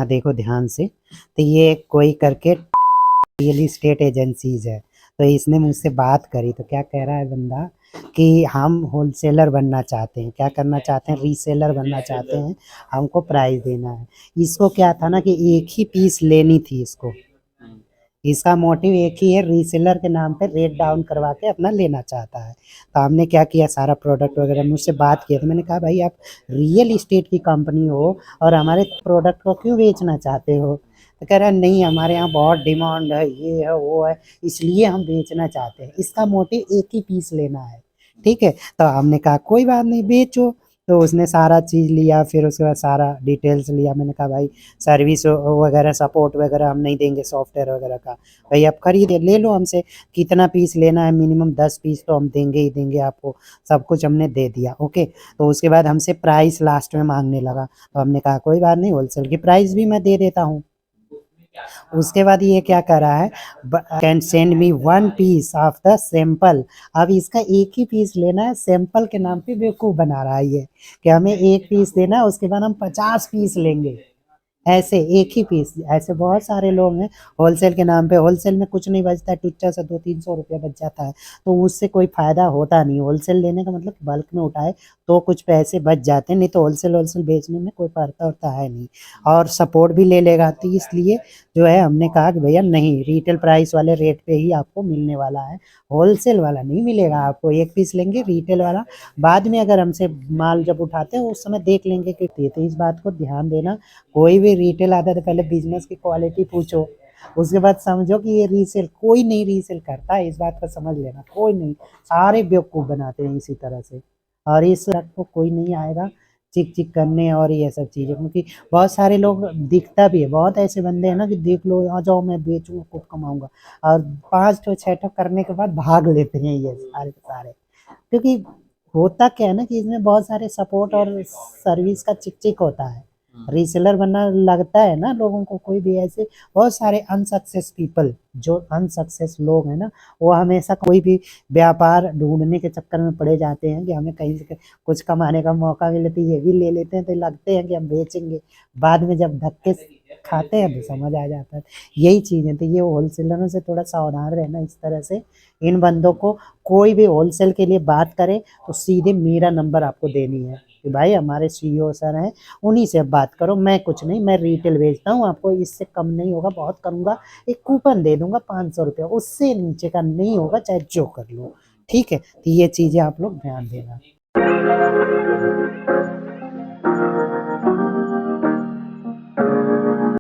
यहाँ देखो ध्यान से, तो ये कोई करके रियल इस्टेट एजेंसीज है। तो इसने मुझसे बात करी तो क्या कह रहा है बंदा कि हम होलसेलर बनना चाहते हैं। क्या करना चाहते हैं? रीसेलर बनना चाहते हैं, हमको प्राइस देना है। इसको क्या था ना कि एक ही पीस लेनी थी इसको। इसका मोटिव एक ही है, रीसेलर के नाम पे रेट डाउन करवा के अपना लेना चाहता है। तो हमने क्या किया, सारा प्रोडक्ट वगैरह मुझसे बात किया। तो मैंने कहा भाई आप रियल इस्टेट की कंपनी हो और हमारे प्रोडक्ट को क्यों बेचना चाहते हो? तो कह रहा है नहीं, हमारे यहाँ बहुत डिमांड है, ये है वो है, इसलिए हम बेचना चाहते हैं। इसका मोटिव एक ही पीस लेना है। ठीक है, तो हमने कहा कोई बात नहीं, बेचो। तो उसने सारा चीज़ लिया, फिर उसके बाद सारा डिटेल्स लिया। मैंने कहा भाई सर्विस वगैरह सपोर्ट वगैरह हम नहीं देंगे सॉफ्टवेयर वगैरह का, भाई आप खरीदे ले लो हमसे। कितना पीस लेना है? मिनिमम 10 पीस तो हम देंगे ही देंगे आपको। सब कुछ हमने दे दिया। ओके, तो उसके बाद हमसे प्राइस लास्ट में मांगने लगा। तो हमने कहा कोई बात नहीं, होलसेल की प्राइस भी मैं दे देता हूँ। उसके बाद ये क्या कर रहा है, can send me 1 piece of the sample. अब इसका एक ही पीस लेना है, सैंपल के नाम पे बेवकूफ़ बना रहा है ये कि हमें एक पीस देना है, उसके बाद हम 50 पीस लेंगे। ऐसे एक ही पीस, ऐसे बहुत सारे लोग हैं होलसेल के नाम पे। होलसेल में कुछ नहीं बचता है, टुच्चा सा 200-300 रुपया बच जाता है, तो उससे कोई फ़ायदा होता नहीं। होलसेल लेने का मतलब बल्क में उठाए तो कुछ पैसे बच जाते हैं, नहीं तो होलसेल बेचने में कोई पड़ता होता है नहीं। और सपोर्ट भी ले लेगा, तो इसलिए जो है हमने कहा कि भैया नहीं, रिटेल प्राइस वाले रेट पे ही आपको मिलने वाला है, होलसेल वाला नहीं मिलेगा आपको। एक पीस लेंगे रिटेल वाला, बाद में अगर हमसे माल जब उठाते हैं उस समय देख लेंगे कि। तो इस बात को ध्यान देना, कोई भी रिटेल आता है तो पहले बिजनेस की क्वालिटी पूछो, उसके बाद समझो कि ये रीसेल। कोई नहीं रीसेल करता है, इस बात को समझ लेना, कोई नहीं। सारे बेवकूफ़ बनाते हैं इसी तरह से, और इस रख को कोई नहीं आएगा चिक चिक करने और ये सब चीज़ें। क्योंकि बहुत सारे लोग दिखता भी है, बहुत ऐसे बंदे हैं ना कि देख लो आ जाओ मैं बेचूंगा खूब कमाऊंगा, और 5 ठो 6 ठो करने के बाद भाग लेते हैं ये सारे के सारे। क्योंकि होता क्या है ना कि इसमें बहुत सारे सपोर्ट और सर्विस का चिक चिक होता है। रीसेलर बनना लगता है ना लोगों को, कोई भी ऐसे बहुत सारे अनसक्सेस पीपल, जो अनसक्सेस लोग हैं ना, वो हमेशा कोई भी व्यापार ढूंढने के चक्कर में पड़े जाते हैं कि हमें कहीं से कुछ कमाने का मौका मिले तो ये भी ले लेते हैं, तो लगते हैं कि हम बेचेंगे। बाद में जब धक्के खाते हैं तो समझ आ जाता है। यही चीज़ है, तो ये होलसेलरों से थोड़ा सावधान रहना इस तरह से। इन बंदों को कोई भी होलसेल के लिए बात करे तो सीधे मेरा नंबर आपको देनी है कि भाई हमारे सीईओ सर हैं, उन्हीं से बात करो। मैं कुछ नहीं, मैं रिटेल बेचता हूँ, आपको इससे कम नहीं होगा, बहुत करूँगा, एक कूपन दे दूंगा 500 रुपया, उससे नीचे का नहीं होगा, चाहे जो कर लो। ठीक है, तो ये चीज़ें आप लोग ध्यान देना।